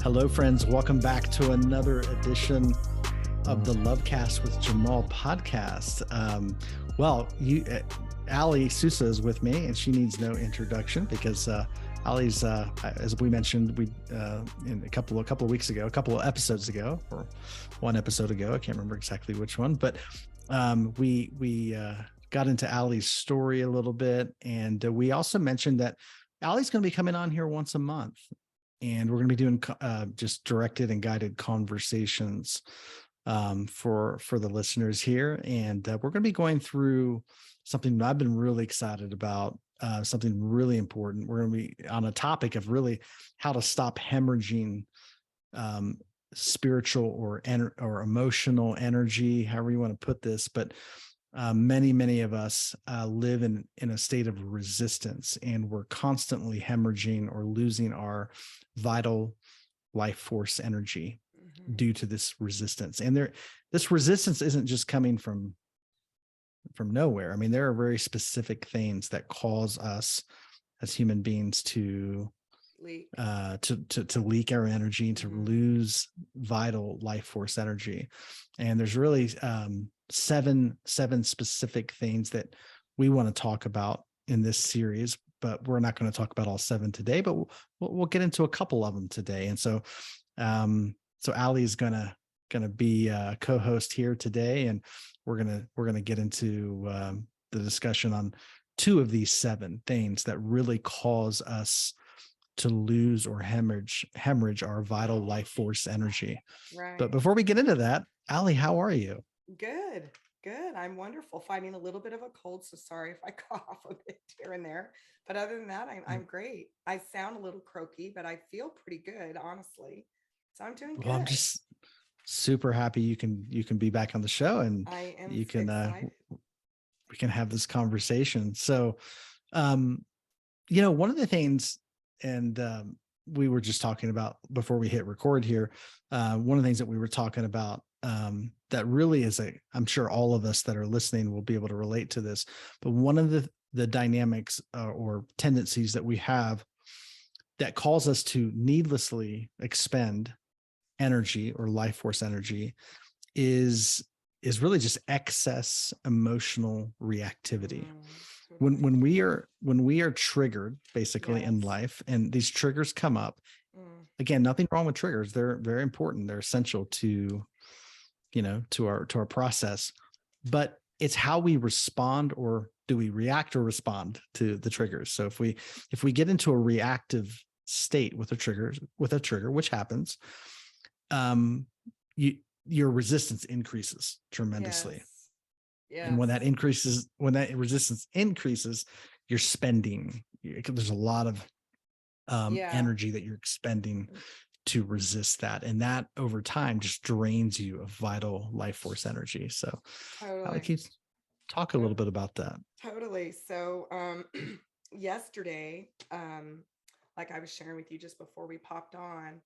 Hello, friends. Welcome back to another edition of the Lovecast with Jamal podcast. Aly Sousa is with me, and she needs no introduction because Aly's, as we mentioned, in a couple of weeks ago, a couple of episodes ago, or one episode ago, I can't remember exactly which one, but we got into Aly's story a little bit, and we also mentioned that Aly's going to be coming on here once a month. And we're going to be doing just directed and guided conversations for the listeners here. And we're going to be going through something that I've been really excited about, something really important. We're going to be on a topic of really how to stop hemorrhaging spiritual or emotional energy, however you want to put this. But many of us live in a state of resistance, and we're constantly hemorrhaging or losing our vital life force energy due to this resistance. And this resistance isn't just coming from nowhere. I mean, there are very specific things that cause us as human beings to leak our energy, to lose vital life force energy. And there's really seven specific things that we want to talk about in this series, but we're not going to talk about all seven today, but we'll get into a couple of them today. And so Aly is gonna be a co-host here today, and we're gonna get into the discussion on two of these seven things that really cause us to lose or hemorrhage our vital life force energy. Right. But before we get into that, Aly, how are you? Good. I'm wonderful. Fighting a little bit of a cold, so sorry if I cough a bit here and there. But other than that, I'm great. I sound a little croaky, but I feel pretty good, honestly. So I'm doing good. Well, I'm just super happy you can be back on the show, and I am you can excited. We can have this conversation. So, one of the things, and we were just talking about before we hit record here, one of the things that we were talking about that really is I'm sure all of us that are listening will be able to relate to this, but one of the dynamics or tendencies that we have that cause us to needlessly expend energy or life force energy is really just excess emotional reactivity. When we are triggered basically in life, and these triggers come up, again, nothing wrong with triggers. They're very important. They're essential to our process, but it's how we respond, or do we react or respond to the triggers. So if we get into a reactive state with a trigger, which happens, your resistance increases tremendously. Yes. And when that resistance increases, you're spending. There's a lot of energy that you're expending to resist that, and that over time just drains you of vital life force energy. So Aly, can you talk a little bit about that? Totally. So yesterday, like I was sharing with you just before we popped on,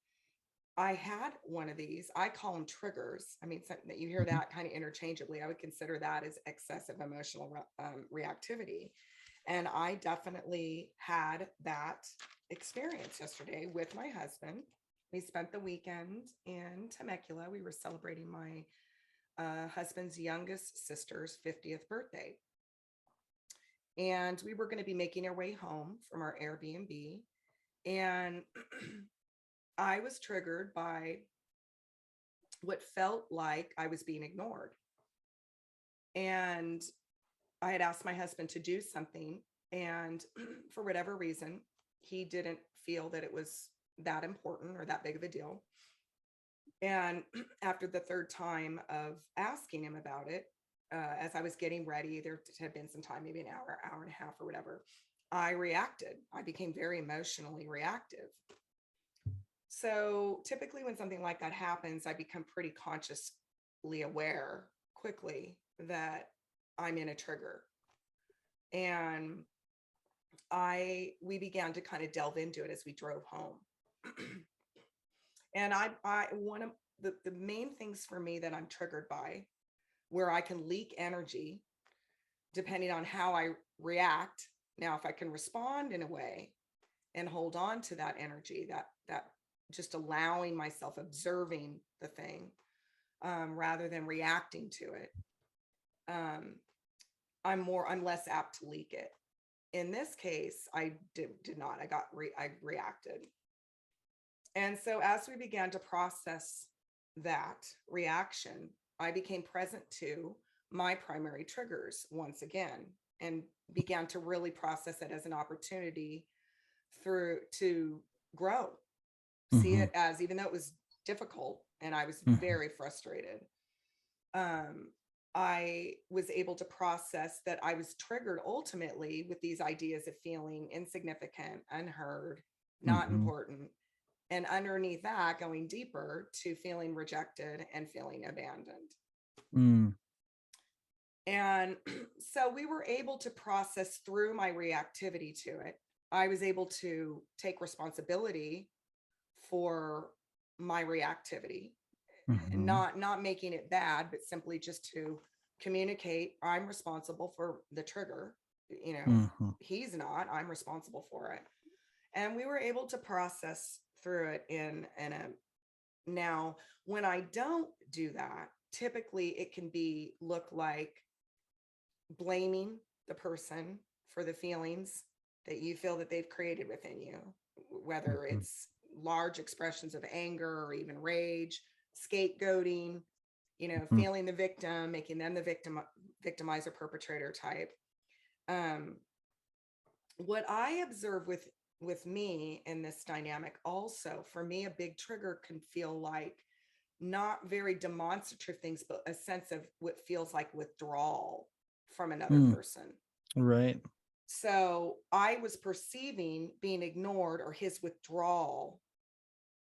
I had one of these. I call them triggers. I mean, something that you hear that kind of interchangeably. I would consider that as excessive emotional reactivity. And I definitely had that experience yesterday with my husband. We spent the weekend in Temecula. We were celebrating my husband's youngest sister's 50th birthday. And we were going to be making our way home from our Airbnb. And I was triggered by what felt like I was being ignored. And I had asked my husband to do something, and for whatever reason, he didn't feel that it was that important or that big of a deal. And after the third time of asking him about it, as I was getting ready, there had been some time, maybe an hour and a half or whatever, I reacted. I became very emotionally reactive. So typically when something like that happens, I become pretty consciously aware quickly that I'm in a trigger. And we began to kind of delve into it as we drove home. And one of the main things for me that I'm triggered by, where I can leak energy depending on how I react. Now, if I can respond in a way and hold on to that energy, that just allowing myself, observing the thing, rather than reacting to it, um, I'm less apt to leak it. In this case, I did not. I reacted. And so as we began to process that reaction, I became present to my primary triggers once again and began to really process it as an opportunity through to grow, see Mm-hmm. it as, even though it was difficult and I was Mm-hmm. very frustrated, um, I was able to process that I was triggered ultimately with these ideas of feeling insignificant, unheard, not Mm-hmm. important. And underneath that, going deeper to feeling rejected and feeling abandoned. Mm. And so we were able to process through my reactivity to it. I was able to take responsibility for my reactivity, and Mm-hmm. not making it bad, but simply just to communicate, I'm responsible for the trigger. You know, Mm-hmm. he's not, I'm responsible for it. And we were able to process through it in a, now when I don't do that, typically it can be look like blaming the person for the feelings that you feel that they've created within you, whether Mm-hmm. it's large expressions of anger or even rage, scapegoating, Mm-hmm. feeling the victim, making them the victimizer, perpetrator type. Um, what I observe with me in this dynamic, also for me, a big trigger can feel like not very demonstrative things, but a sense of what feels like withdrawal from another Mm. person. Right. So I was perceiving being ignored or his withdrawal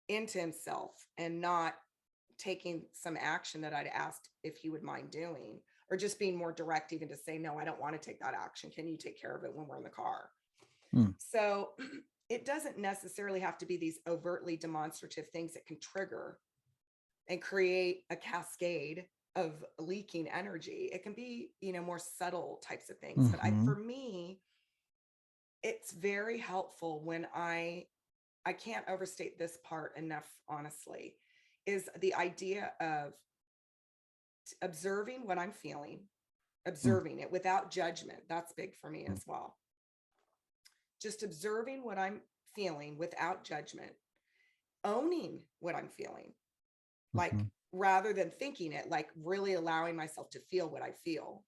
into himself and not taking some action that I'd asked if he would mind doing, or just being more direct, even to say, no, I don't want to take that action. Can you take care of it when we're in the car? Mm. So it doesn't necessarily have to be these overtly demonstrative things that can trigger and create a cascade of leaking energy. It can be, more subtle types of things. But Mm-hmm. for me, it's very helpful when I can't overstate this part enough, honestly, is the idea of observing what I'm feeling, observing it without judgment. That's big for me as well. Just observing what I'm feeling without judgment, owning what I'm feeling, like Mm-hmm. rather than thinking it, like really allowing myself to feel what I feel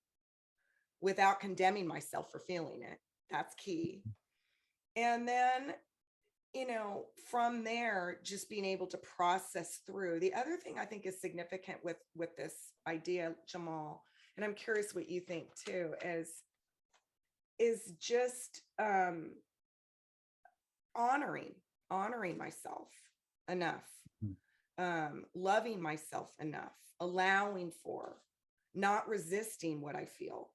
without condemning myself for feeling it. That's key. And then, from there, just being able to process through. The other thing I think is significant with this idea, Jamal, and I'm curious what you think too, is just honoring myself enough, loving myself enough, allowing for, not resisting what I feel,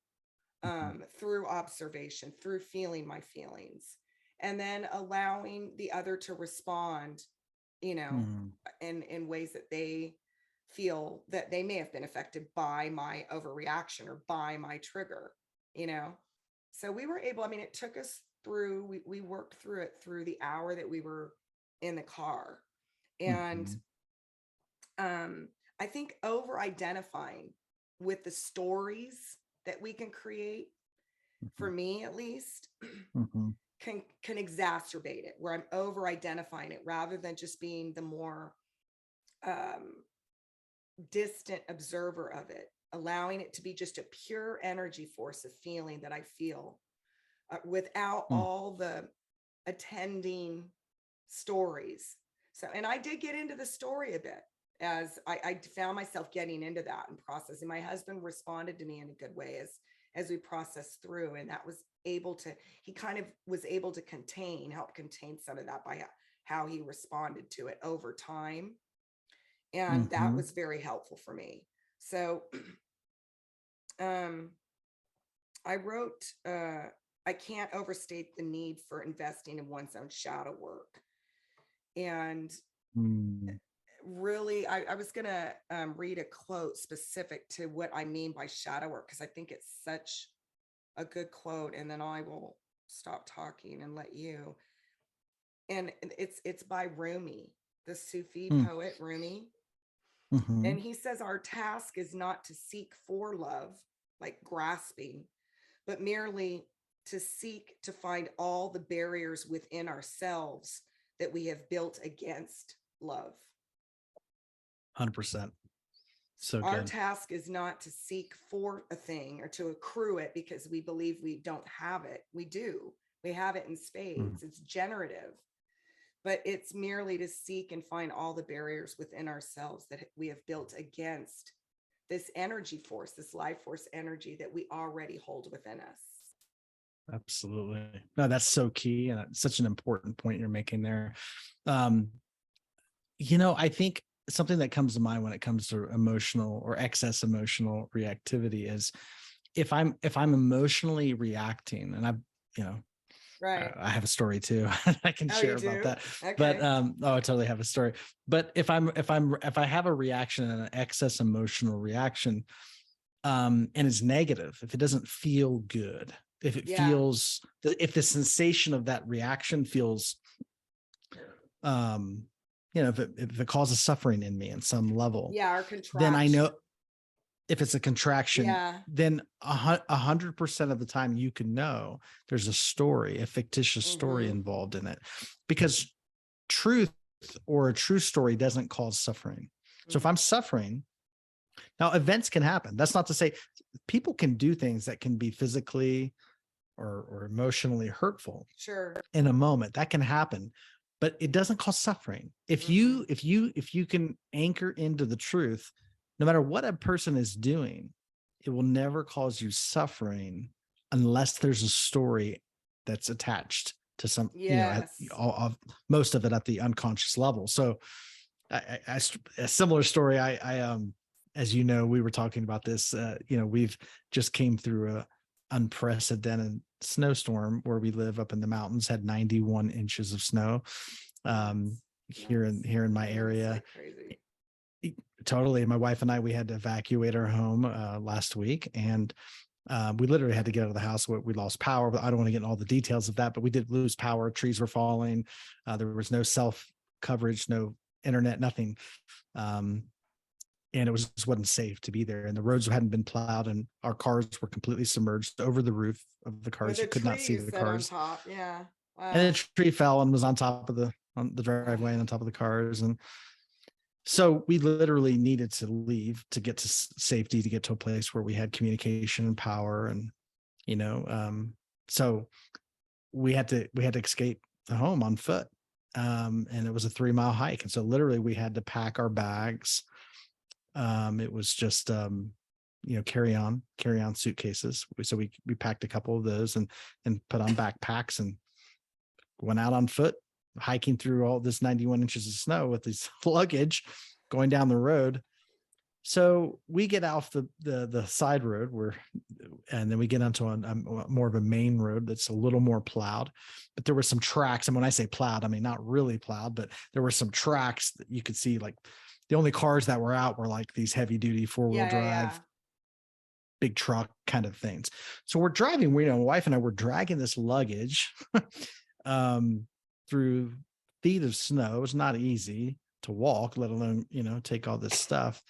Mm-hmm. through observation, through feeling my feelings, and then allowing the other to respond, you know, Mm-hmm. in ways that they feel that they may have been affected by my overreaction or by my trigger, you know. So we were able, I mean, it took us through, we worked through it through the hour that we were in the car. And Mm-hmm. I think over identifying with the stories that we can create, for me at least, Mm-hmm. can exacerbate it, where I'm over identifying it rather than just being the more um, distant observer of it, allowing it to be just a pure energy force of feeling that I feel, without Mm. all the attending stories. So, and I did get into the story a bit, as I found myself getting into that and processing. My husband responded to me in a good way as we processed through, and that was able to, he kind of was able to help contain some of that by how he responded to it over time. And that Mm-hmm. was very helpful for me. So um, I wrote, I can't overstate the need for investing in one's own shadow work. And Mm. really, I was going to read a quote specific to what I mean by shadow work, because I think it's such a good quote. And then I will stop talking and let you. And it's by Rumi. the Sufi Mm, poet Rumi. mhm. And he says our task is not to seek for love, like grasping, but merely to seek to find all the barriers within ourselves that we have built against love. 100%. So Our good. task is not to seek for a thing or to accrue it because we believe we don't have it. We do. We have it in Mm, spades. It's generative, but it's merely to seek and find all the barriers within ourselves that we have built against this energy force, this life force energy that we already hold within us. absolutely. No, that's so key. And it's such an important point you're making there. Um, I think something that comes to mind when it comes to emotional or excess emotional reactivity is if I'm emotionally reacting, and you know, Right. I have a story too I can Oh, you share about do? that. But Okay. I totally have a story. But if I have a reaction, and an excess emotional reaction, and it's negative, if it doesn't feel good, Yeah. if the sensation of that reaction feels, um, if it causes suffering in me in some level, Yeah. Our then I contraction. know, if it's a contraction, Yeah. then 100% of the time you can know there's a story, a fictitious story Mm-hmm. involved in it, because truth, or a true story, doesn't cause suffering. So if Mm-hmm. I'm suffering, now events can happen. That's not to say people can do things that can be physically or emotionally hurtful Sure. in a moment. That can happen, but it doesn't cause suffering. If Mm-mm. you can anchor into the truth, no matter what a person is doing, it will never cause you suffering unless there's a story that's attached to some, Yes. all of most of it at the unconscious level. So a similar story. As you know, we were talking about this. We've just came through a unprecedented snowstorm where we live up in the mountains. Had 91 inches of snow, um, Nuts. Nuts. here in my Mm-hmm. It's area. like crazy. Totally. My wife and I, we had to evacuate our home last week, and we literally had to get out of the house. We lost power, but I don't want to get into all the details of that. But we did lose power. Trees were falling. There was no self coverage, no internet, nothing. Um, and it just wasn't safe to be there. And the roads hadn't been plowed, and our cars were completely submerged over the roof of the With cars. a You could not tree see you the said on cars, top. Yeah. and a Wow. tree fell and was on the driveway and on top of the cars. And so we literally needed to leave to get to safety, to get to a place where we had communication and power. And you know um so we had to escape the home on foot. And it was a 3-mile hike, and so literally we had to pack our bags. It was just carry on suitcases. So we packed a couple of those, and put on backpacks, and went out on foot, hiking through all this 91 inches of snow with this luggage, going down the road. So we get off the side road and then we get onto a more of a main road that's a little more plowed. But there were some tracks, and when I say plowed, I mean not really plowed, but there were some tracks that you could see. Like, the only cars that were out were like these heavy duty 4-wheel Yeah. Yeah. drive, Yeah. big truck kind of things. So we're driving. My wife and I were dragging this luggage um, through feet of snow. It was not easy to walk, let alone take all this stuff.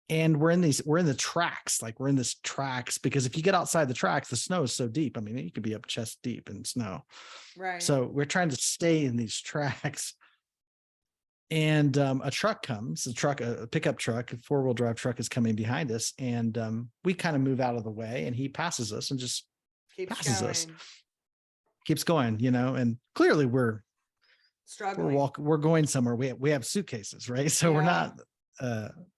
And we're in the tracks, like we're in this tracks, because if you get outside the tracks, the snow is so deep. I mean, you could be up chest deep in snow. Right. So we're trying to stay in these tracks. And a truck comes, a pickup truck, a 4-wheel drive truck is coming behind us. And we kind of move out of the way, and he passes us and just Keeps passes us, going. keeps going, and clearly Struggling. we're going somewhere. We have suitcases, right? So Yeah.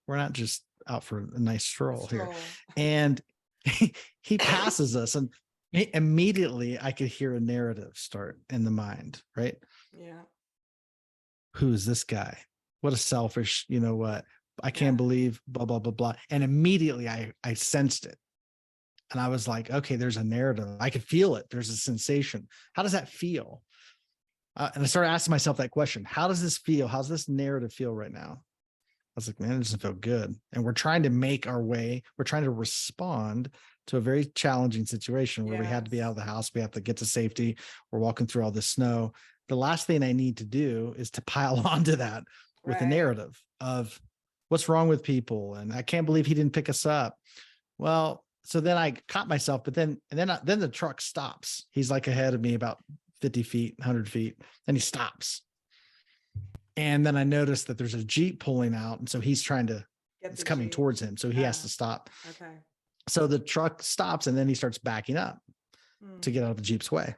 we're not just out for a nice A stroll here. stroll. And he passes us, and immediately I could hear a narrative start in the mind, right? Yeah. Who is this guy? What a selfish, what? I can't Yeah. believe blah, blah, blah, blah. And immediately I sensed it. And I was like, okay, there's a narrative. I could feel it. There's a sensation. How does that feel? And I started asking myself that question. How does this feel? How's this narrative feel right now? I was like, man, it doesn't feel good. And we're trying to make our way. We're trying to respond to a very challenging situation where we had to be out Yes. of the house. We have to get to safety. We're walking through all this snow. the last thing I need to do is to pile onto that with a Right. narrative of what's wrong with people. And I can't believe he didn't pick us up. Well, so then I caught myself, but then the truck stops. He's like ahead of me about 50 feet, 100 feet, and he stops. And then I noticed that there's a Jeep pulling out. And so he's it's coming Jeep. towards him. So he has to stop. Okay. So the truck stops and then he starts backing up to get out of the Jeep's way.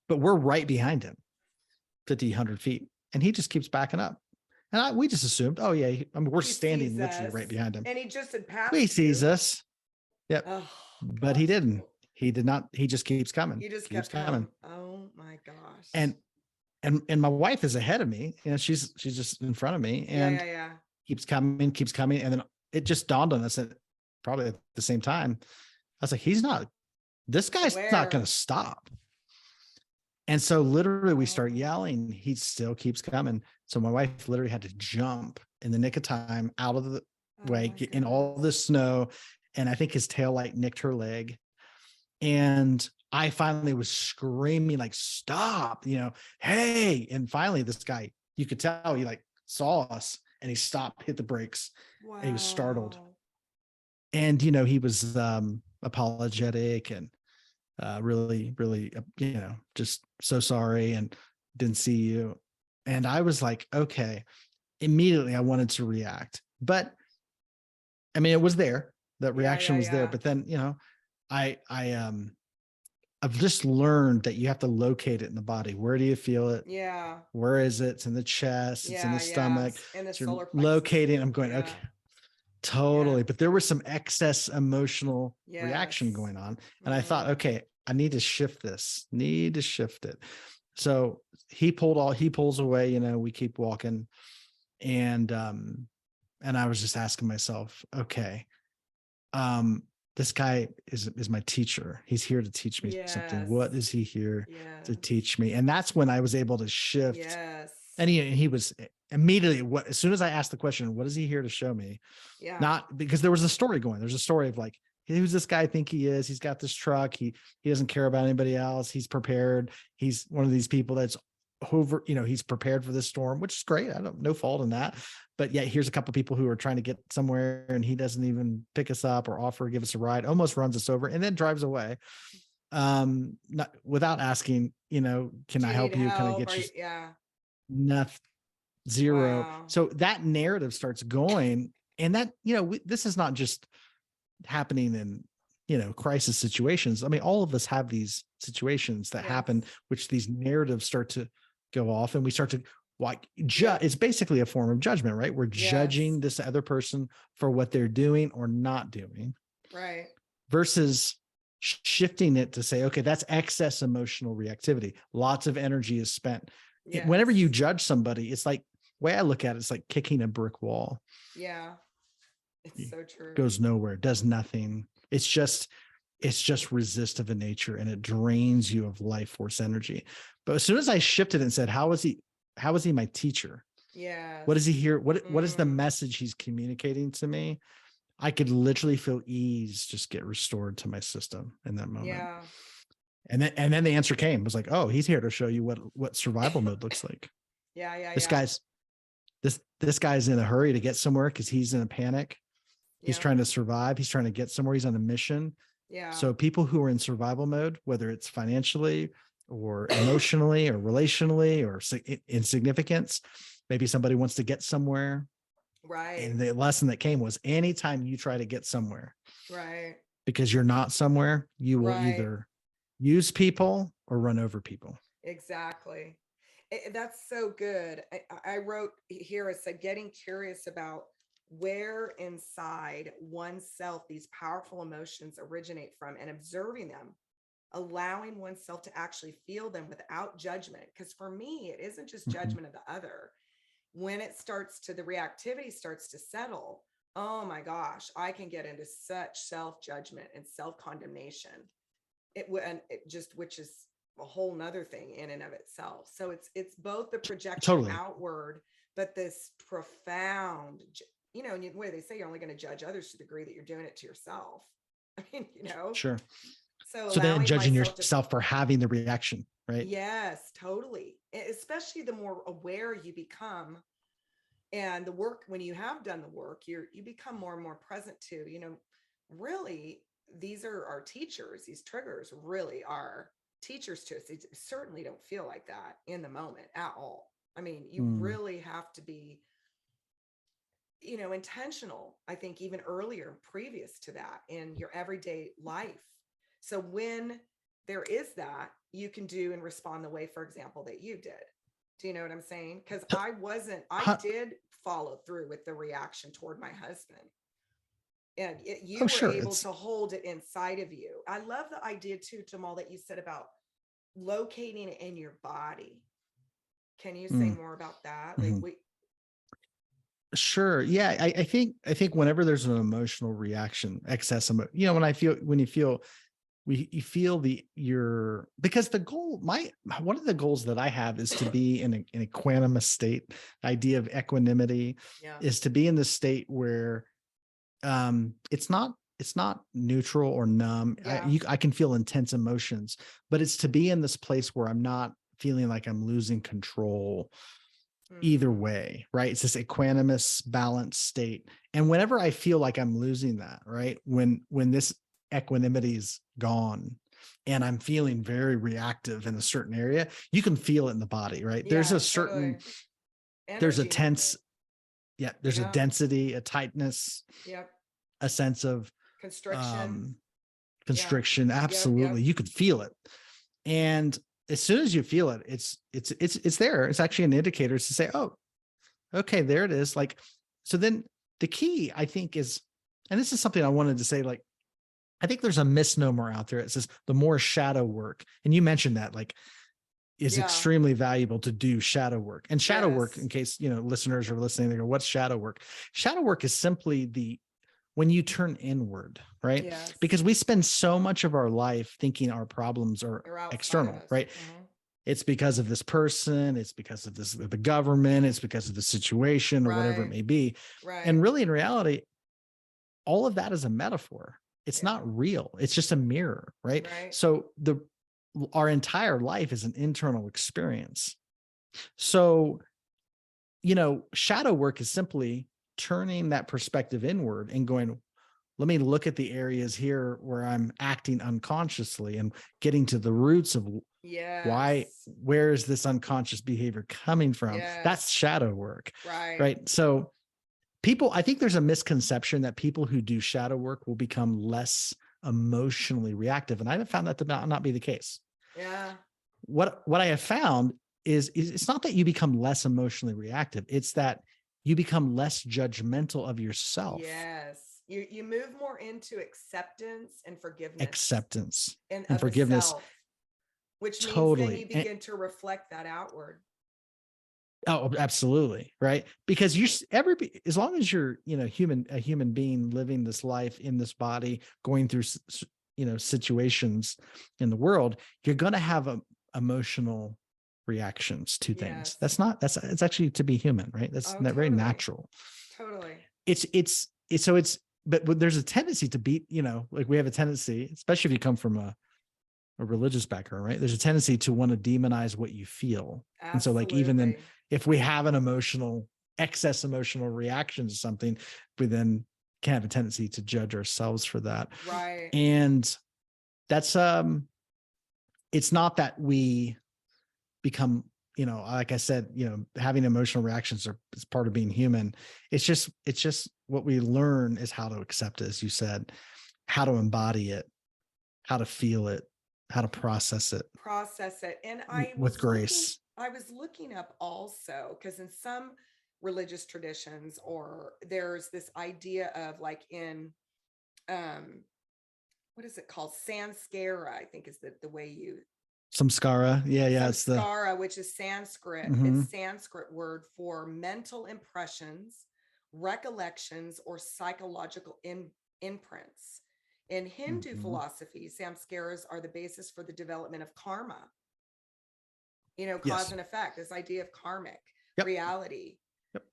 But we're right behind him, 50, 100 feet. And he just keeps backing up. And we just assumed, oh yeah, we're standing literally right behind him. And he just had passed. He sees us. Yep. Oh, but he didn't. He did not. He just keeps coming. He just keeps kept coming. Oh my gosh. And my wife is ahead of me. You know, she's just in front of me and keeps coming. And then it just dawned on us that probably at the same time, I was like, this guy's not going to stop. And so literally we start yelling, he still keeps coming. So my wife literally had to jump in the nick of time out of the way, get in all the snow. And I think his tail light nicked her leg. And I finally was screaming like, stop, hey. And finally this guy, you could tell he like saw us and he stopped, hit the brakes. And he was startled. And, he was apologetic and really, really, just so sorry and didn't see you. And I was like, okay, immediately I wanted to react, but I mean, it was there, that reaction was there, but then, I've just learned that you have to locate it in the body. Where do you feel it? Yeah. Where is it? It's in the chest. It's in the stomach. In the so solar plexus. Locating. I'm going, okay, totally. But there was some excess emotional reaction going on. And I thought, okay, I need to shift this, So he pulls away, we keep walking. And I was just asking myself, okay, this guy is my teacher. He's here to teach me something. What is he here to teach me? And that's when I was able to shift. And he was immediately, as soon as I asked the question, what is he here to show me? Not because there was a story going. There's a story of like, who's this guy think he is? He's got this truck. He doesn't care about anybody else. He's prepared. He's one of these people that's over, he's prepared for this storm, which is great. No fault in that. But yet here's a couple of people who are trying to get somewhere and he doesn't even pick us up or offer, give us a ride, almost runs us over and then drives away. Not without asking, can I help you? Can I get you? Nothing, zero. Wow. So that narrative starts going and that, this is not just happening in, crisis situations. I mean, all of us have these situations that happen, which these narratives start to go off and we start to it's basically a form of judgment, right? We're judging this other person for what they're doing or not doing. Right. Versus shifting it to say, okay, that's excess emotional reactivity. Lots of energy is spent. Whenever you judge somebody, it's like, the way I look at it, it's like kicking a brick wall. Yeah. It's so true. Goes nowhere, does nothing. It's just resistive in nature and it drains you of life force energy. But as soon as I shifted and said, how is he my teacher? Yeah. What is he here? What is the message he's communicating to me? I could literally feel ease just get restored to my system in that moment. Yeah. And then the answer came. It was like, oh, he's here to show you what survival mode looks like. Yeah. This guy's in a hurry to get somewhere because he's in a panic. He's trying to survive. He's trying to get somewhere. He's on a mission. Yeah. So people who are in survival mode, whether it's financially or emotionally or relationally or in significance, maybe somebody wants to get somewhere. Right. And the lesson that came was anytime you try to get somewhere, right, because you're not somewhere, you will either use people or run over people. Exactly. That's so good. I wrote here, I said, getting curious about where inside oneself these powerful emotions originate from and observing them, allowing oneself to actually feel them without judgment. Because for me, it isn't just judgment of the other. When it starts to, the reactivity starts to settle, oh my gosh, I can get into such self-judgment and self-condemnation. Which is a whole nother thing in and of itself. So it's both the projection outward, but this profound, and the way they say you're only going to judge others to the degree that you're doing it to yourself. I mean, Sure. So then judging yourself for having the reaction, right? Yes, totally. Especially the more aware you become, and the work, when you have done the work, you become more and more present to, really, these are our teachers. These triggers really are teachers to us. They certainly don't feel like that in the moment at all. I mean, you Mm. really have to be, intentional, I think, even earlier, previous to that, in your everyday life. So when there is that, you can do and respond the way, for example, that you did. Do you know what I'm saying? Because I Huh. did follow through with the reaction toward my husband. And Oh, you were sure. able It's to hold it inside of you. I love the idea too, Jamal, that you said about locating it in your body. Can you say mm, more about that? Like, mhm. Sure. Yeah. I think whenever there's an emotional reaction, when you feel you feel because the goal, one of the goals that I have is to be in a equanimous state. Idea of equanimity yeah, is to be in the state where it's not neutral or numb. yeah. I can feel intense emotions, but it's to be in this place where I'm not feeling like I'm losing control either Mm, way, right? It's this equanimous, balanced state. And whenever I feel like I'm losing that, right? When this equanimity is gone and I'm feeling very reactive in a certain area, you can feel it in the body, right? yeah, totally. There's a Energy tense, movement. yeah, there's a Yeah. density, a tightness, Yep. a sense of Constriction. um Yeah. constriction. Yep. Absolutely. Yep. You could feel it. And as soon as you feel it, it's there. It's actually an indicator to say, oh, okay, there it is. Like, so then the key, I think, is, and this is something I wanted to say, like, I think there's a misnomer out there. It says the more shadow work, and you mentioned that, like, is Yeah. extremely valuable to do shadow work. And shadow work, in Yes. case listeners are listening, they go, "What's shadow work?" Shadow work is simply when you turn inward, right? Yes. Because we spend so much of our life thinking our problems are They're outside of external, us. right? It's because of this person, it's because of the government, it's because of the situation or whatever it Right. may be. Right. And really, in reality, all of that is a metaphor. It's Yeah. not real. It's just a mirror, right? Right. So our entire life is an internal experience. So, shadow work is simply turning that perspective inward and going, let me look at the areas here where I'm acting unconsciously and getting to the roots of Yes. where is this unconscious behavior coming from? That's Yes. shadow work, Right. right? So I think there's a misconception that people who do shadow work will become less emotionally reactive. And I have found that to not be the case. Yeah. What I have found is it's not that you become less emotionally reactive. It's that you become less judgmental of yourself. Yes. You move more into acceptance and forgiveness Acceptance and and of the forgiveness. self, which means then you Totally. And, begin to reflect that outward. oh, absolutely. Right. Because as long as you're, a human being living this life in this body, going through, situations in the world, you're going to have emotional reactions to things. Yes. It's actually to be human, right? That's Oh, not very totally. natural. Totally. But there's a tendency to be, like we have a tendency, especially if you come from a religious background, right? There's a tendency to want to demonize what you feel. And so, like, even then, Absolutely. if we have an excess emotional reaction to something, we then can have a tendency to judge ourselves for that. Right. And that's, it's not that we become, like I said, having emotional reactions is part of being human. It's just what we learn is how to accept it, as you said, how to embody it, how to feel it, how to process it Process it. And with grace. I was looking up also, because in some religious traditions, or there's this idea of, like, in um what is it called? Sanskara, I think, is the way you Samskara. Yeah. It's the, samskara, which is Sanskrit. mhm. It's Sanskrit word for mental impressions, recollections, or psychological imprints. In Hindu Mhm. philosophy, samskaras are the basis for the development of karma, cause Yes. and effect, this idea of karmic Yep. reality. Yep.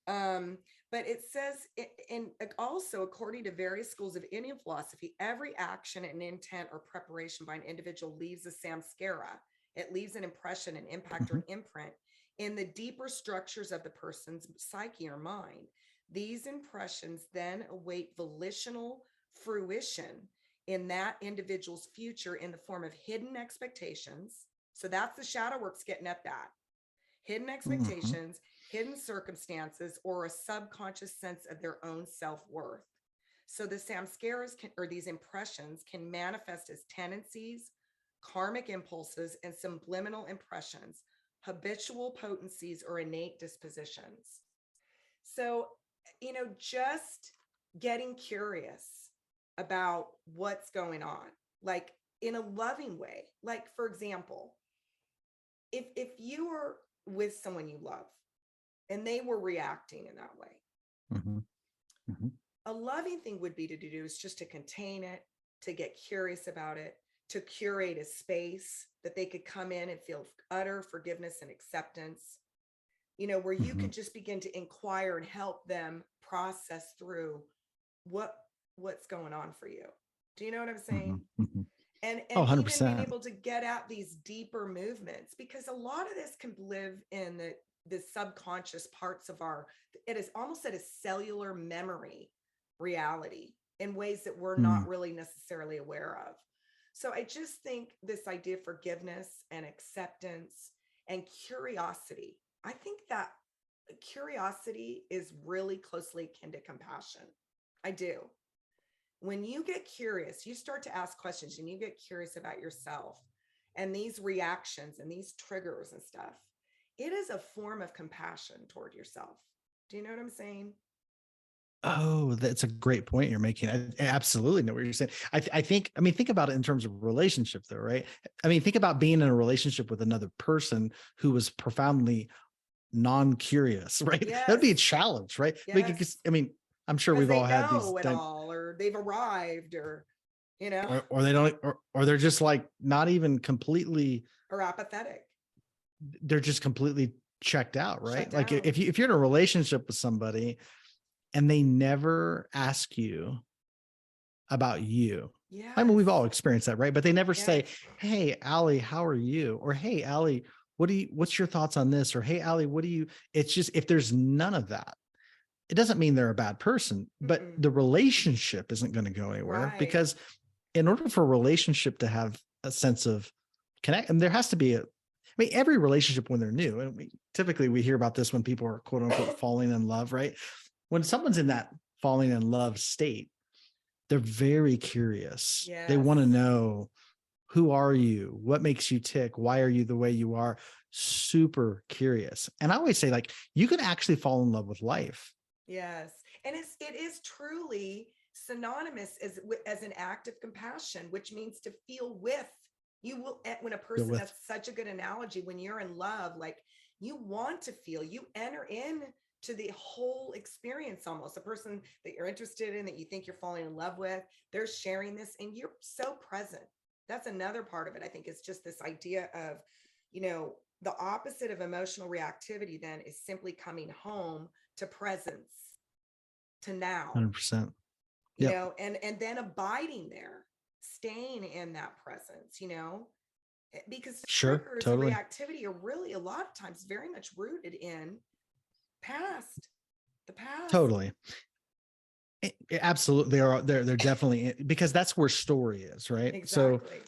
Um, but it says, in also, according to various schools of Indian philosophy, every action and intent or preparation by an individual leaves a samskara It leaves an impression, an impact, or Mhm. an imprint in the deeper structures of the person's psyche or mind. These impressions then await volitional fruition in that individual's future in the form of hidden expectations. So that's the shadow work's getting at that. Hidden Mhm. expectations, hidden circumstances, or a subconscious sense of their own self-worth. So the samskaras or these impressions can manifest as tendencies, karmic impulses, and subliminal impressions, habitual potencies, or innate dispositions. So, just getting curious about what's going on, like in a loving way. Like, for example, if you are with someone you love and they were reacting in that way, Mhm. Mhm. a loving thing would be to do is just to contain it, to get curious about it, to curate a space that they could come in and feel utter forgiveness and acceptance, where you Mhm. could just begin to inquire and help them process through what what's going on for you. Do you know what I'm saying? Mhm. Mhm. Oh, And even being 100%. able to get at these deeper movements, because a lot of this can live in the subconscious parts of our, it is almost at a cellular memory reality in ways that we're Mm. not really necessarily aware of. So I just think this idea of forgiveness and acceptance and curiosity, I think that curiosity is really closely akin to compassion. I do. When you get curious, you start to ask questions and you get curious about yourself and these reactions and these triggers and stuff. It is a form of compassion toward yourself. Do you know what I'm saying? Oh, that's a great point you're making. I absolutely know what you're saying. I think, I mean, think about it in terms of relationship, though, right? I mean, think about being in a relationship with another person who was profoundly non-curious, right? That would be a Yes. challenge, right? Because, Yes. I mean, I'm sure Because we've they all had these, know it all or they've arrived or or they don't, or they're just like not even completely, or apathetic, they're just completely checked out, shut right? Like down. if you're in a relationship with somebody and they never ask you about you. I mean, we've Yes. all experienced that, right? But they never say, Yes. "Hey, Aly, how are you?" Or "Hey, Aly, what's your thoughts on this?" Or "Hey, Aly, what do you?" It's just if there's none of that, it doesn't mean they're a bad person, but Mm-mm. the relationship isn't going to go anywhere Right. because in order for a relationship to have a sense of connect, and there has to be I mean, every relationship when they're new, and typically we hear about this when people are quote unquote falling in love, right? When someone's in that falling in love state, they're very curious. They want to Yes. know, who are you? What makes you tick? Why are you the way you are? Super curious. And I always say, like, you can actually fall in love with life. Yes. And it is truly synonymous as an act of compassion, which means to feel with. You will when a Feel person, with that's such a good analogy, when you're in love, like you want to feel, you enter in to the whole experience, almost. A person that you're interested in, that you think you're falling in love with, they're sharing this and you're so present. That's another part of it. I think it's just this idea of, the opposite of emotional reactivity then is simply coming home to presence, to now, 100%. Yep. and then abiding there, staying in that presence, because Sure. triggers and Totally. reactivity are really a lot of times very much rooted in past, the past. Totally. Absolutely. They're definitely because that's where story is, right? So Exactly.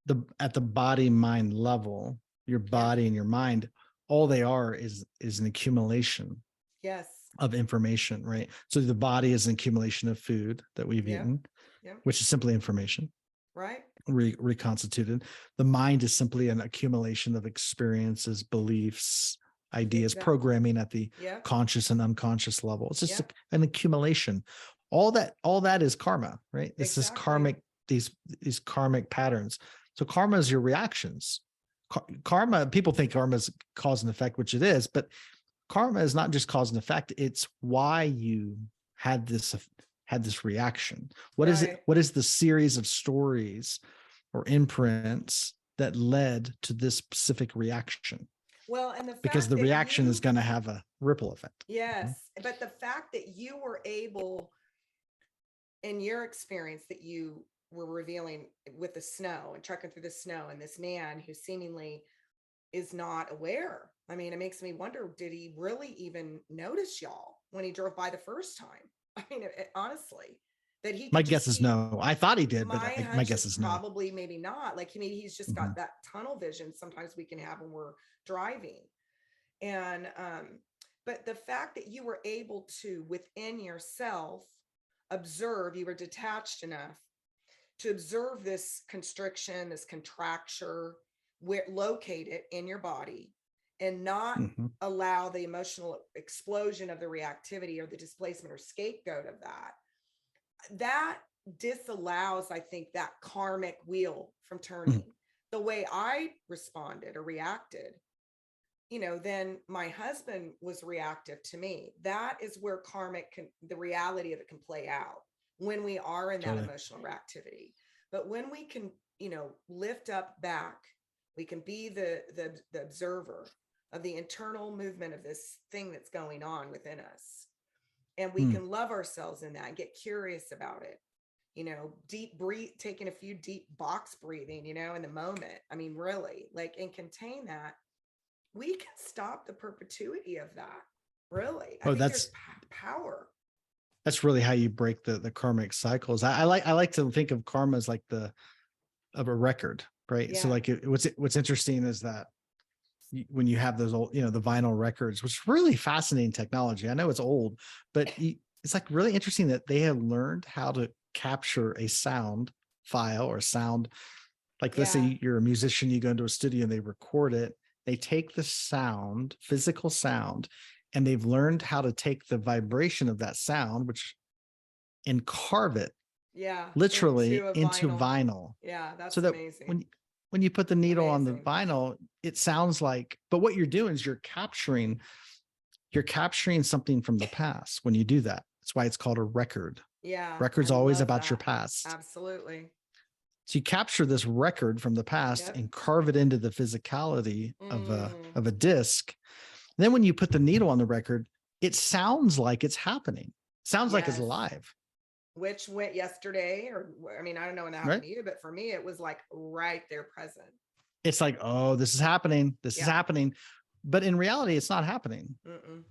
the at the body mind level, your Yep. body and your mind, all they are is an accumulation Yes. of information, right? So the body is an accumulation of food that we've Yep. eaten, Yep. which is simply information Right. reconstituted. The mind is simply an accumulation of experiences, beliefs, ideas, Exactly. programming at the Yep. conscious and unconscious level. It's just Yep. an accumulation. All that is karma, right? This is Exactly. karmic, these karmic patterns. So karma is your reactions. Karma, people think karma is cause and effect, which it is, but karma is not just cause and effect. It's why you had this had this reaction. What is it? Right. What is the series of stories or imprints that led to this specific reaction? Well, and the Because fact the that reaction is you, going to have a ripple effect. yes, but the fact that you were able, in your experience, that you were revealing with the snow and trekking through the snow, and this man who seemingly is not aware. I mean, it makes me wonder, did he really even notice y'all when he drove by the first time? I mean, honestly, that he My could guess just is see. no. I thought he did, but My my hunch guess is is no. probably maybe not. Like, maybe he's just Mhm. got that tunnel vision sometimes we can have when we're driving. And but the fact that you were able to within yourself observe, you were detached enough to observe this constriction, this contracture, where locate it in your body, and not Mhm. allow the emotional explosion of the reactivity or the displacement or scapegoat of that disallows, I think, that karmic wheel from Mhm. turning. The way I responded or reacted, then my husband was reactive to me. That is where the reality of it can play out when we are in that Totally. emotional reactivity. But when we can, lift up back, we can be the observer of the internal movement of this thing that's going on within us. And we Mm. can love ourselves in that and get curious about it. Deep breathe, taking a few deep box breathing, in the moment. I mean, really, like, and contain that, we can stop the perpetuity of that. Really, I Oh, think there's power. that's really how you break the karmic cycles. I like to think of karma as like of a record, right? So Yeah, like what's interesting is that when you have those old, the vinyl records, which is really fascinating technology. I know it's old, but it's like really interesting that they have learned how to capture a sound file or sound. Like, let's yeah, say you're a musician, you go into a studio and they record it. They take the sound, physical sound, and they've learned how to take the vibration of that sound, and carve it yeah, into literally a into vinyl. vinyl, Yeah, so that's that amazing. when you put the needle on the Amazing. vinyl, it sounds like, but what you're doing is you're capturing something from the past when you do that. That's why it's called a record. Yeah, I Record's always love about your that. past. Absolutely. So you capture this record from the past Yep. and carve it into the physicality of a Mm, of a disc. Then when you put the needle on the record, it sounds like it's happening. Sounds like it's yes. alive, Which went yesterday, or I mean, I don't know when that happened right? to you, but for me, it was like right there present. It's like, oh, this is happening. This is Yeah. happening. But in reality, it's not happening. Mm-mm.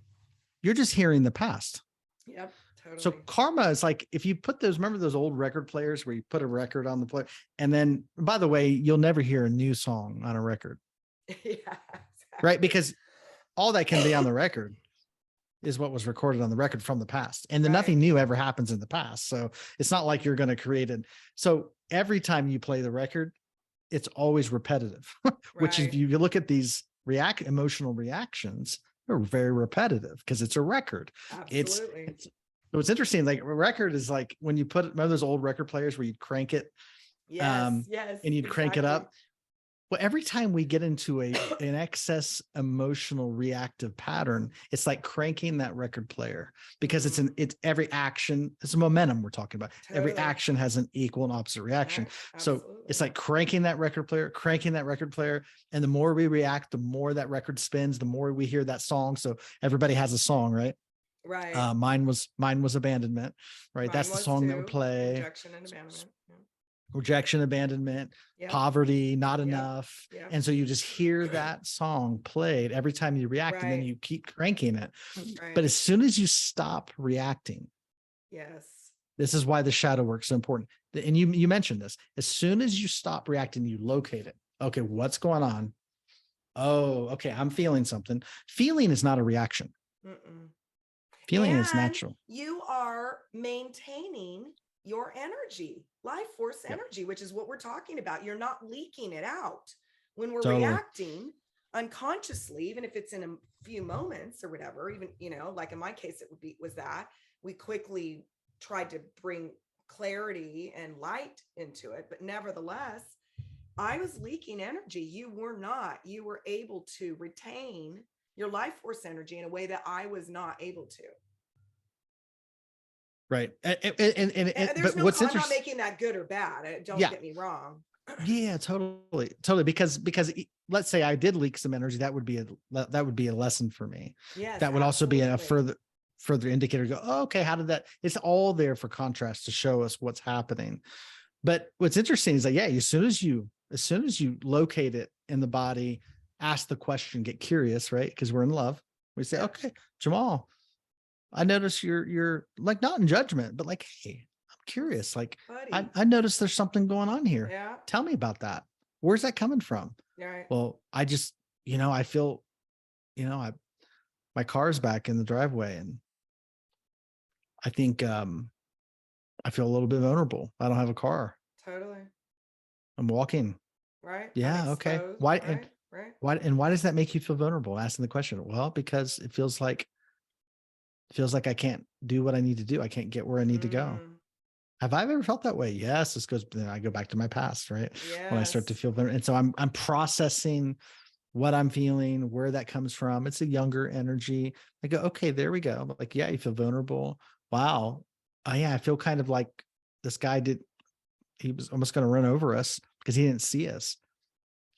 You're just hearing the past. Yep. So Totally. karma is like, if you put those, remember those old record players where you put a record on the player, and then, by the way, you'll never hear a new song on a record, Yeah. right? Exactly. Because all that can be on the record is what was recorded on the record from the past, and then Right. nothing new ever happens in the past. So it's not like you're going to create it. So every time you play the record, it's always repetitive, which is, if Right. you look at these emotional reactions, they're very repetitive because it's a record. It's, Absolutely. it's so it's interesting. Like, a record is like when you put it, remember those old record players where you'd crank it, Yes. um, Yes. and you'd crank it Exactly. up. Well, every time we get into an excess emotional reactive pattern, it's like cranking that record player, because it's every action, it's a momentum we're talking about. Every Totally. action has an equal and opposite reaction. Right. So it's Absolutely. like cranking that record player, cranking that record player. And the more we react, the more that record spins, the more we hear that song. So everybody has a song, right? Right. Mine was Abandonment, right? Mine That's the was song that would too. play. Rejection and abandonment. Yeah. Rejection, abandonment, Yep. poverty, not Yep. enough. Yep. And so you just hear that song played every time you react, and then Right. you keep cranking it. But Right. as soon as you stop reacting, Yes. this is why the shadow work is so important. And you mentioned this. As soon as you stop reacting, you locate it. Okay, what's going on? Oh, okay, I'm feeling something. Feeling is not a reaction. Mm-mm. Feeling is And natural. you are maintaining your energy, life force Yep, energy, which is what we're talking about. You're not leaking it out when we're totally. reacting unconsciously, even if it's in a few moments or whatever. Even, like in my case, it was that we quickly tried to bring clarity and light into it. But nevertheless, I was leaking energy. You were not. You were able to retain your life force energy in a way that I was not able to. Right. And there's But no, what's I'm not interesting? making that good or bad. Don't Yeah, get me wrong. yeah, totally, because let's say I did leak some energy, that would be a lesson for me. Yes, That would also be a absolutely. further indicator to go, oh, okay, how did that, it's all there for contrast to show us what's happening. But what's interesting is like, yeah, as soon as you locate it in the body, ask the question, get curious, right? Because we're in love. We say, Yeah. okay, Jamal, I notice you're like not in judgment, but like, hey, I'm curious. Like, Buddy. I noticed there's something going on here. Yeah. Tell me about that. Where's that coming from? Right. Well, I just, I feel, my car's back in the driveway, and I think I feel a little bit vulnerable. I don't have a car. Totally. I'm walking. Right. I'm Yeah, okay. exposed. Why Right. Right. why does that make you feel vulnerable? Asking the question. Well, because it feels like I can't do what I need to do. I can't get where I need to go. Mm, Have I ever felt that way? Yes. This goes, then I go back to my past, right? When I start to yes. feel vulnerable. And so I'm processing what I'm feeling, where that comes from. It's a younger energy. I go, okay, there we go. Like, yeah, you feel vulnerable. Wow. Oh, yeah, I feel kind of like this guy he was almost going to run over us because he didn't see us.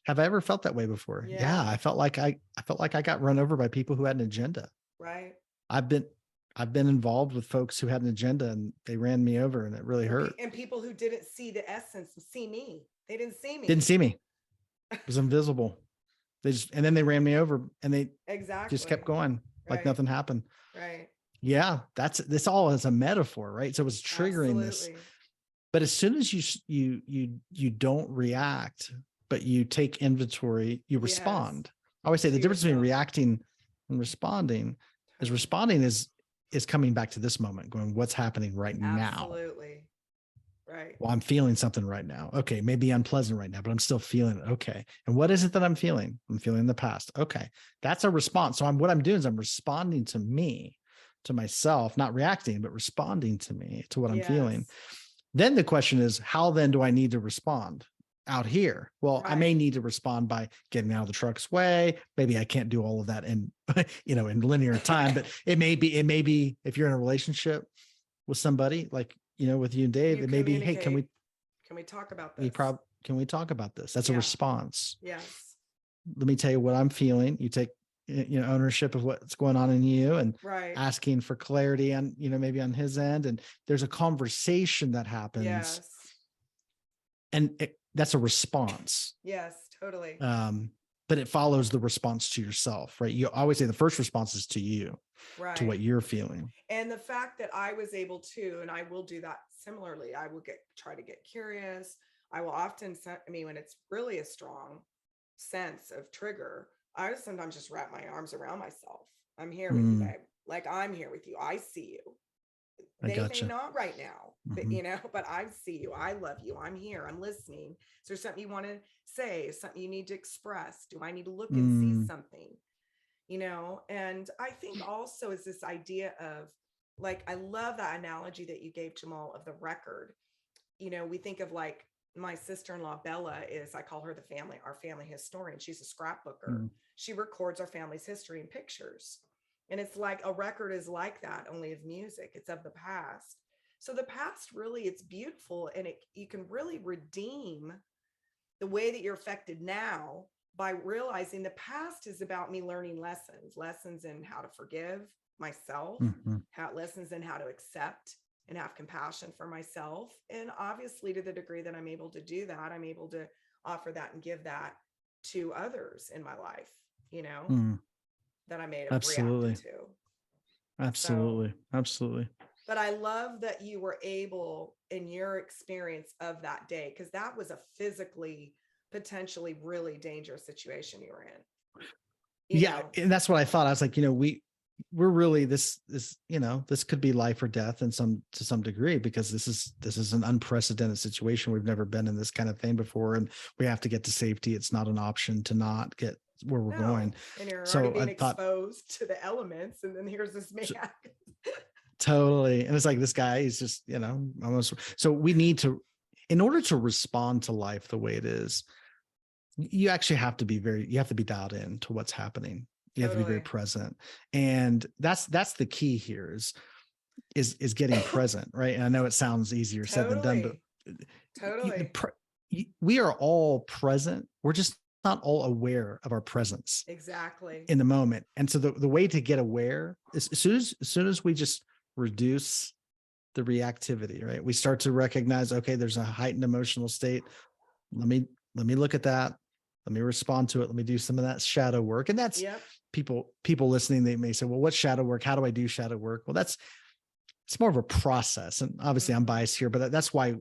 Have I ever felt that way before? Yeah, Yeah. I felt like I got run over by people who had an agenda. Right. I've been I've been involved with folks who had an agenda and they ran me over and it really hurt. And people who didn't see the essence see me. They didn't see Didn't me. see me. It was invisible. And then they ran me over and they just kept Exactly. going like Right. nothing happened. Right. Yeah, this all is a metaphor, right? So it's triggering this. Absolutely. But as soon as you don't react, but you take inventory, you Yes. respond. I always say the To difference between yourself. reacting and Totally. responding is coming back to this moment, going, what's happening right now? Absolutely. Right. Well, I'm feeling something right now. Okay, maybe unpleasant right now, but I'm still feeling it. Okay. And what is it that I'm feeling? I'm feeling the past. Okay. That's a response. So what I'm doing is I'm responding to me, to myself, not reacting, but responding to me, to what I'm feeling. Yes. Then the question is, how then do I need to respond out here? Well, I may Right. need to respond by getting out of the truck's way. Maybe I can't do all of that in, in linear time, but it may be if you're in a relationship with somebody like, with you and And Dave, you it may be, hey, communicate. Can we talk about this? can we talk about this? That's a Yeah. response. Yes. Let me tell you what I'm feeling. You take, ownership of what's going on in you and Right. asking for clarity on, maybe on his end. And there's a conversation that happens Yes. and that's a response. Yes. Totally. But it follows the response to yourself, right? You always say the first response is to you, to what Right. you're feeling. And the fact that I was able to, and I will do that similarly, I will try to get curious. I will often, when it's really a strong sense of trigger, I just sometimes just wrap my arms around myself. I'm here with you, Mm, babe. Like I'm here with you. I see you. I They may gotcha. not right now, but Mm-hmm. but I see you. I love you. I'm here. I'm listening. Is there something you want to say? Is something you need to express? Do I need to look and see Mm, something? And I think also is this idea of, like, I love that analogy that you gave, Jamal, of the record. We think of, like, my sister-in-law Bella is, I call her our family historian. She's a scrapbooker. mm, She records our family's history in pictures, and it's like a record is like that, only of music. It's of the past. So the past, really, it's beautiful, and you can really redeem the way that you're affected now by realizing the past is about me learning lessons in how to forgive myself, mm-hmm. lessons in how to accept and have compassion for myself. And obviously, to the degree that I'm able to do that, I'm able to offer that and give that to others in my life, Mm, that I may have reacted absolutely. to. So, Absolutely. Absolutely. but I love that you were able, in your experience of that day, because that was a physically, potentially really dangerous situation you were in, you Yeah. know? And that's what I thought. I was like, we're really this could be life or death to some degree, because this is an unprecedented situation. We've never been in this kind of thing before. And we have to get to safety. It's not an option to not get where we're No. going. And you're already So I being thought, exposed to the elements. And then here's this man. totally. And it's like, this guy is just, almost, so we need to, in order to respond to life the way it is, you actually have to you have to be dialed in to what's happening. You have to be very Totally. present. And that's the key here is getting present. Right. And I know it sounds easier said than done, but Totally. Totally. we are all present. We're just not all aware of our presence Exactly. in the moment. And so the way to get aware is as soon as we just reduce the reactivity, right? We start to recognize, okay, there's a heightened emotional state. Let me look at that. Let me respond to it. Let me do some of that shadow work. And that's Yep. people listening, they may say, well, what's shadow work? How do I do shadow work? Well, it's more of a process. And obviously I'm biased here, but that's why,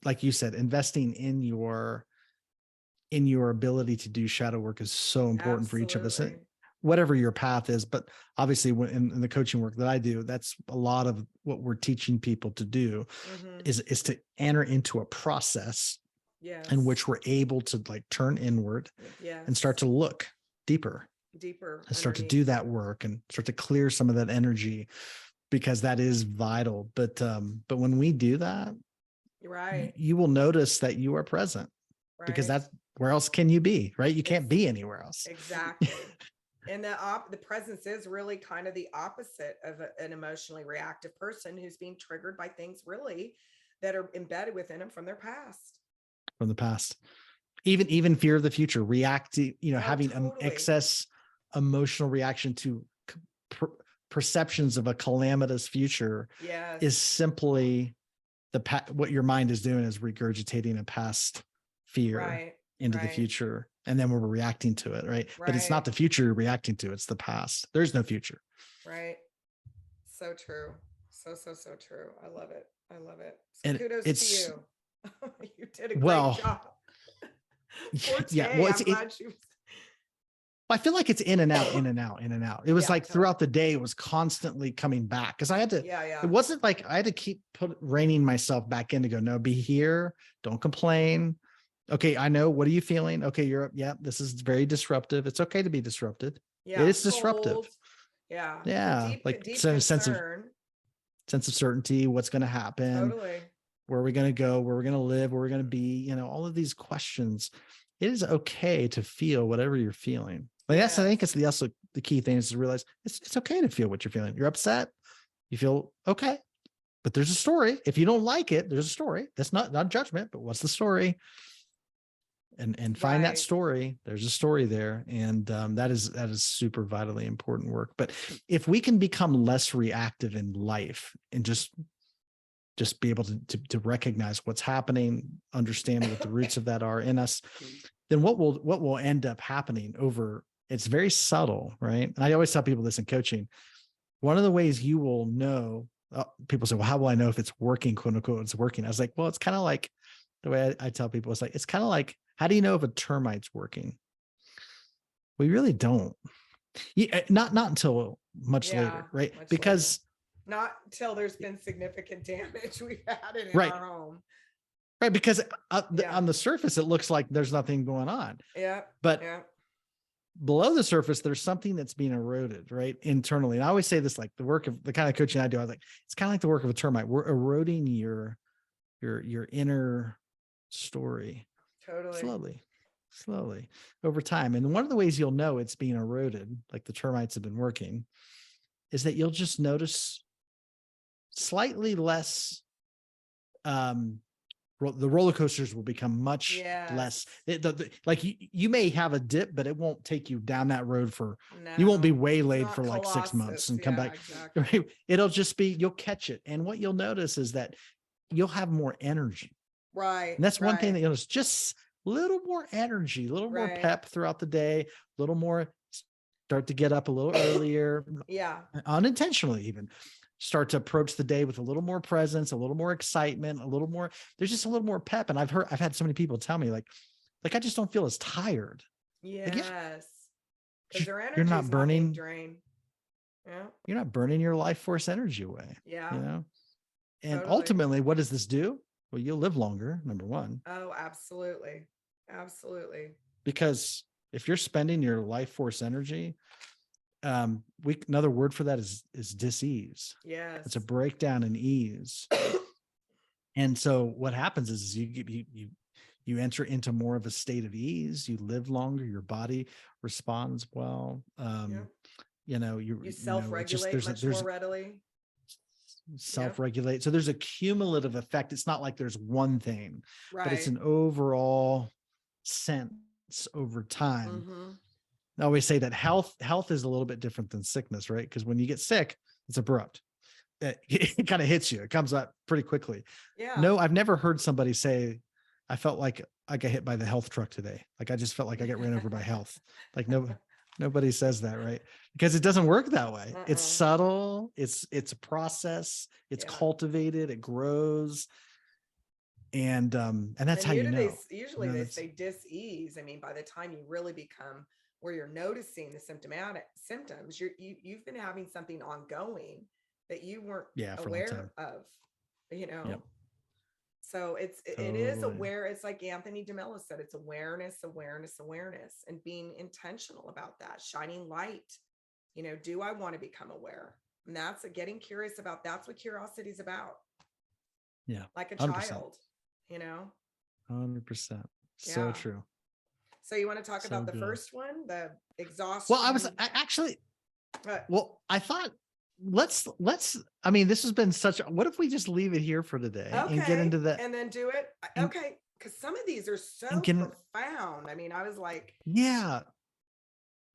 like you said, investing in your ability to do shadow work is so important for each of us, Absolutely. whatever your path is. But obviously when in the coaching work that I do, that's a lot of what we're teaching people to do is to enter into a process in Yes. which we're able to like turn inward and start Yes. to look deeper Deeper and start to underneath. do that work and start to clear some of that energy, because that is vital. But when we do that, Right. you will notice that you are present, because Right. that's where else can you be, right? You can't It's be anywhere else. exactly. And the presence is really kind of the opposite of an emotionally reactive person who's being triggered by things really that are embedded within them from their past. From the past, even fear of the future, reacting, Oh, having totally. excess emotional reaction to perceptions of a calamitous future is Yes. simply what your mind is doing is regurgitating a past fear Right. into the Right. future, and then we're reacting to it, right? But it's not Right. the future you're reacting to, it's the past. There's no future. Right. So true. So true. I love it. I love it. So And kudos to it's, you. You did a great well, job. yeah, well, Forte. I'm glad you. I feel like it's in and out, in and out, in and out. It was Yeah, like totally. throughout the day, it was constantly coming back, because Yeah, it yeah. wasn't like I had to keep reining myself back in to go, no, be here, don't complain. Okay, I know. What are you feeling? Okay, you're up. Yeah, this is very disruptive. It's okay to be disrupted. It Yeah, is disruptive. cold. Yeah, but Yeah, deep, like deep sense concern. of certainty, what's going to happen, Totally. where are we going to go, where we're going to live, where we're going to be, all of these questions. It is okay to feel whatever you're feeling. Like that's, I Yes. think it's also the key thing is to realize it's okay to feel what you're feeling. You're upset, you feel okay, but there's a story. If you don't like it, there's a story. That's not judgment, but what's the story? And find that Right. story. There's a story there, and that is super vitally important work. But if we can become less reactive in life and just be able to recognize what's happening, understand what the roots of that are in us, then what will end up happening over, it's very subtle, right? And I always tell people this in coaching. One of the ways you will know, people say, well, how will I know if it's working, quote unquote, it's working? I was like, well, it's kind of like the way I tell people, it's kind of like, how do you know if a termite's working? We really don't. Not until much Yeah, later, right? much later. Because Not until there's been significant damage we've had it in right, our home. right, because Yeah. on the surface it looks like there's nothing going on, Yeah. but Yeah. below the surface there's something that's being eroded, right, internally. And I always say this, like the work of the kind of coaching I do, I was like, it's kind of like the work of a termite. We're eroding your inner story Totally. slowly over time. And one of the ways you'll know it's being eroded, like the termites have been working, is that you'll just notice slightly less, the roller coasters will become much Yes. less. Like you may have a dip, but it won't take you down that road for, you won't be No, it's waylaid not for like 6 months Colossus. and come Yeah, back. exactly. Right? It'll just be, you'll catch it. And what you'll notice is that you'll have more energy. Right. And that's one thing Right. that you'll notice, just a little more energy, a little more Right. pep throughout the day, a little more, start to get up a little earlier, Yeah. unintentionally even. Start to approach the day with a little more presence, a little more excitement, a little more, there's just a little more pep. And I've had so many people tell me like I just don't feel as tired. Like, yeah, Yes. Because their you're energy is not not being burning, drained. Yeah. your life force energy away, Yeah. And Totally. ultimately, what does this do? Well, you'll live longer, number one, Oh, absolutely. Absolutely. because if you're spending your life force energy, another word for that is dis-ease. It's a Yes. breakdown in ease. And so what happens is you enter into more of a state of ease, you live longer, your body responds well. Yep. You It's just, self-regulate much more there's readily. Yep. self-regulate. So there's a cumulative effect. It's not like there's one thing, but it's Right. an overall sense over time. Mm-hmm. I always say that health is a little bit different than sickness, right? Because when you get sick, it's abrupt. it kind of hits you. It comes up pretty quickly. Yeah. No, I've never heard somebody say, I felt like I got hit by the health truck today. Like I just felt like I got ran over by health. Like nobody says that, right? Because it doesn't work that way. It's Uh-uh. subtle. It's a process. It's Yeah. cultivated. It grows, and that's And how you know. usually they That's say dis-ease. I mean, by the time you really become where you're noticing the symptomatic symptoms, you've been having something ongoing that you weren't yeah, for a long aware time. of, you Yep, know. So it is totally. aware. It's like Anthony DeMello said, it's awareness, awareness, awareness, and being intentional about that, shining light. Do I want to become aware? And that's getting curious about. That's what curiosity is about, Yeah, like a 100%, child, you know. 100%. So Yeah. true. So you want to talk So about the good. first one, the Well, exhaustion? actually, Uh, well, I thought let's I mean, this has been such what if we just leave it here for today and get okay, into that and then do it. and, Okay, because some of these are and so can profound. I mean, I was like, yeah,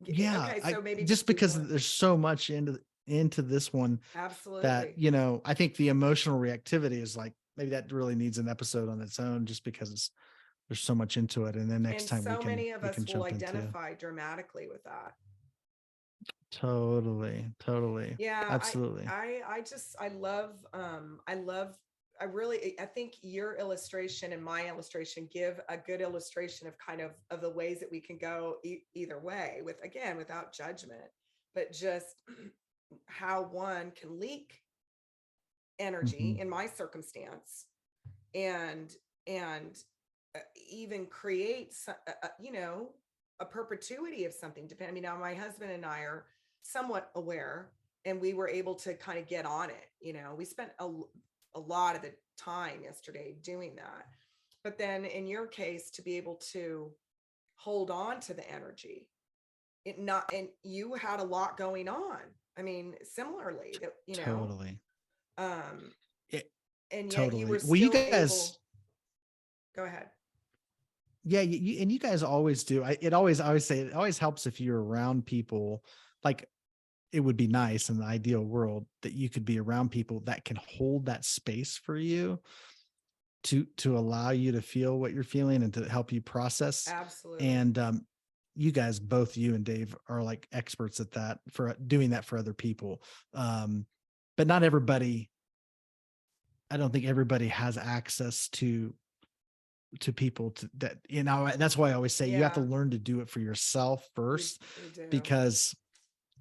yeah, okay, I so maybe just just do because one. there's so much into this one that, Absolutely. I think the emotional reactivity is like maybe that really needs an episode on its own just because there's so much into it. And then next And time so many of we can us will jump into identify dramatically with that. totally, totally. Yeah, Absolutely. I love I really I think your illustration and my illustration give a good illustration of kind of the ways that we can go either way, with, again, without judgment, but just how one can leak energy Mhm. in my circumstance, and and even create a perpetuity of something. Depending, now my husband and I are somewhat aware, and we were able to kind of get on it. We spent a lot of the time yesterday doing that, but then in your case, to be able to hold on to the energy, it not and you had a lot going on. I mean, similarly, that Totally. um It, and yet you totally. were Well, you still guys, able. Go ahead. yeah, and you guys always do. I always say it always helps if you're around people. Like it would be nice in the ideal world that you could be around people that can hold that space for you to allow you to feel what you're feeling and to help you process. Absolutely. And you guys, both you and Dave, are like experts at that for doing that for other people. Um, but not everybody. I don't think everybody has access to people that that's why I always say you have to Yeah, learn to do it for yourself we first, we do. because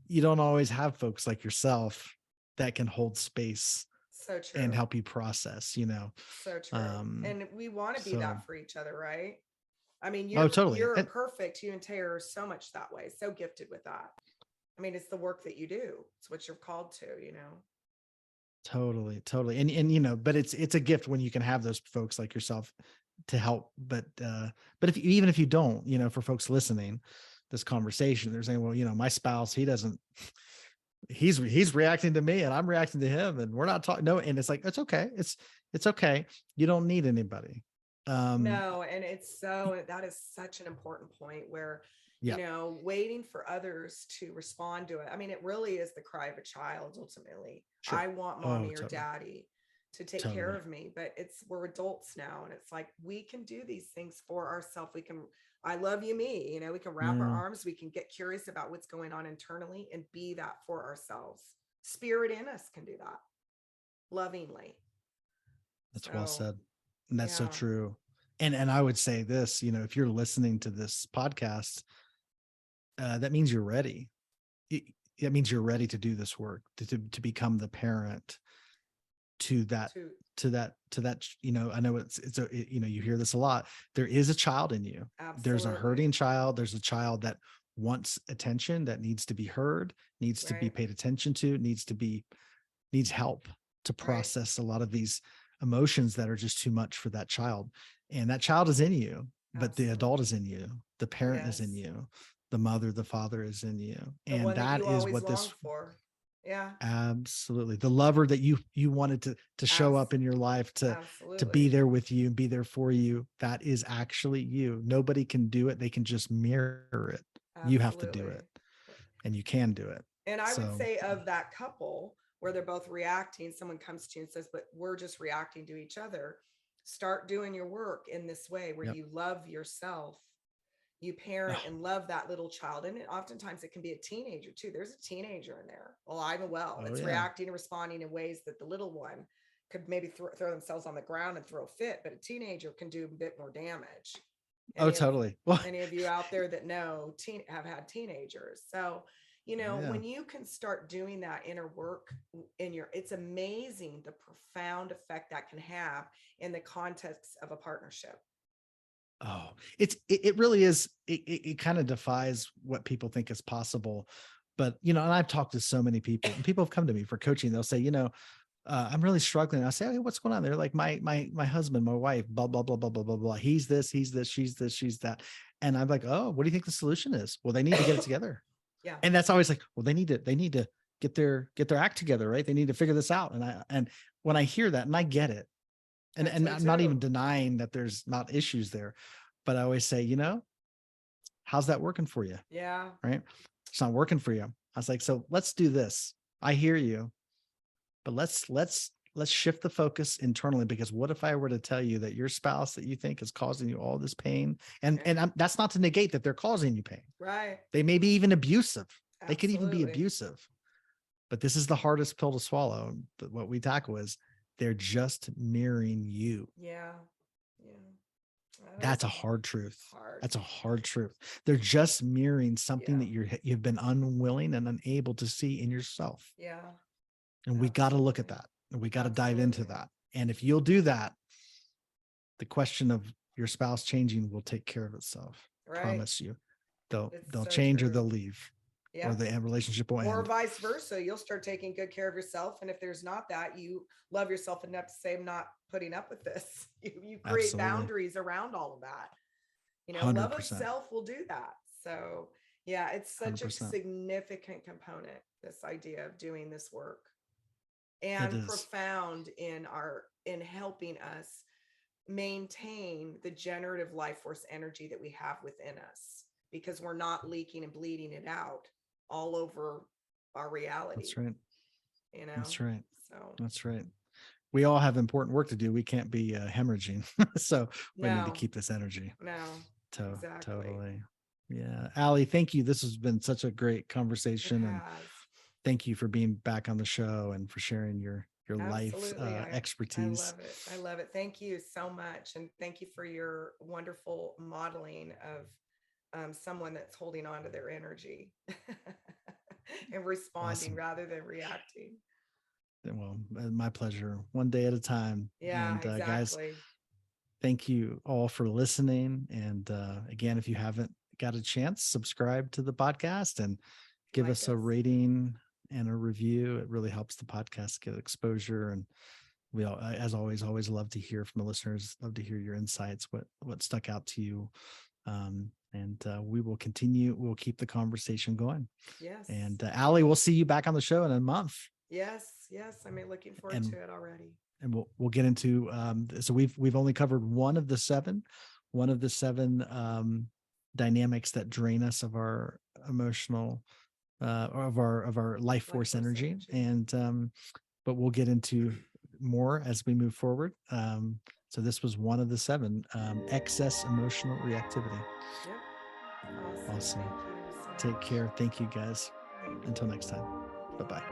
you don't always have folks like yourself that can hold space So and true. help you process, So true. um And we want to be so that for each other, right? I mean, oh, you're totally. you're perfect. You and Taylor are so much that way, so gifted with that. I mean, it's the work that you do. It's what you're called to. Totally, totally. And but it's a gift when you can have those folks like yourself to help. But even if you don't, for folks listening, this conversation, they're saying, well, my spouse, he doesn't, he's reacting to me and I'm reacting to him and we're not talking. No, and it's like, it's okay. It's okay. You don't need anybody. Um, No, and that is such an important point where, yeah. waiting for others to respond to it. I mean, it really is the cry of a child ultimately. Sure. I want Oh, mommy or totally. daddy to take care Totally. of me, but we're adults now, and it's like we can do these things for ourselves. I love you, me, we can wrap our Yeah, arms, we can get curious about what's going on internally and be that for ourselves. Spirit in us can do that lovingly. that's well So, said. And that's so yeah, true. And I would say this, if you're listening to this podcast, that means you're ready. It, it means you're ready to do this work, to become the parent to that, to I know you hear this a lot. There is a child in you. There's a absolutely. hurting child. There's a child that wants attention, that needs to be heard, needs to be Right. paid attention to, needs help to Right. process a lot of these emotions that are just too much for that child. And that child is in you, but the adult Absolutely. is in you, the parent is in Yes. you, the mother, the father is in you. The And one that that you is always what long this for. Yeah. absolutely, the lover that you wanted to show Abs- up in your life, to be Absolutely. there with you and be there for you, that is actually you. Nobody can do it. They can just mirror it. You have to do Absolutely. it, and you can do it. And I would So say of that couple, where they're both reacting. Someone comes to you and says, but we're just reacting to each other. Start doing your work in this way where Yep. you love yourself, you parent Oh, and love that little child. And oftentimes it can be a teenager too. There's a teenager in there, alive and well, oh that's yeah. reacting and responding in ways that the little one could maybe throw themselves on the ground and throw a fit, but a teenager can do a bit more damage. Oh, Any of totally. Well, any of you out there that know have had teenagers. So, yeah. when you can start doing that inner work in it's amazing the profound effect that can have in the context of a partnership. Oh, it really is. It kind of defies what people think is possible. But, and I've talked to so many people, and people have come to me for coaching. They'll say, I'm really struggling. I say, hey, what's going on? They're like, my husband, my wife, blah, blah, blah, blah, blah, blah, blah. He's this, she's this, she's that. And I'm like, oh, what do you think the solution is? Well, they need to get it together. Yeah. And that's always like, well, they need to get their act together, right? They need to figure this out. And when I hear that, and I get it, and I'm not even denying that there's not issues there, but I always say, how's that working for you? Yeah. Right. It's not working for you. I was like, so let's do this. I hear you, but let's shift the focus internally, because what if I were to tell you that your spouse that you think is causing you all this pain, and that's not to negate that they're causing you pain. Right. They may be even abusive. Absolutely. They could even be abusive, but this is the hardest pill to swallow. But what we tackle is they're just mirroring you. Yeah. Yeah. That's a hard truth. That's a hard truth. They're just mirroring something that you've been unwilling and unable to see in yourself. Yeah. And we got to look at that, and we got to dive into that. And if you'll do that, the question of your spouse changing will take care of itself. Right. Promise you. They'll change, or they'll leave. Yeah. Or the relationship will end. Or vice versa. You'll start taking good care of yourself. And if there's not that, you love yourself enough to say, I'm not putting up with this. You create boundaries around all of that. 100%. Love of self will do that. So yeah, it's such 100%. A significant component, this idea of doing this work, and profound in helping us maintain the generative life force energy that we have within us, because we're not leaking and bleeding it out all over our reality. That's right. That's right. So that's right. We all have important work to do. We can't be hemorrhaging. So we need to keep this energy. No, exactly. Totally. Yeah. Aly, thank you. This has been such a great conversation. And thank you for being back on the show and for sharing your life expertise. I love it. Thank you so much. And thank you for your wonderful modeling of someone that's holding on to their energy and responding rather than reacting. Well, my pleasure. One day at a time. Yeah, and exactly. Guys, thank you all for listening. And again, if you haven't got a chance, subscribe to the podcast and give us a rating and a review. It really helps the podcast get exposure. And we all, as always love to hear from the listeners. Love to hear your insights, what stuck out to you. And we will continue. We'll keep the conversation going. Yes. And Aly, we'll see you back on the show in a month. Yes. I'm looking forward to it already. And we'll get into. So we've only covered one of the seven dynamics that drain us of our emotional, of our life force energy. And but we'll get into more as we move forward. So this was one of the seven, excess emotional reactivity. Yep. Awesome. Take care. Thank you, guys. Until next time. Bye-bye.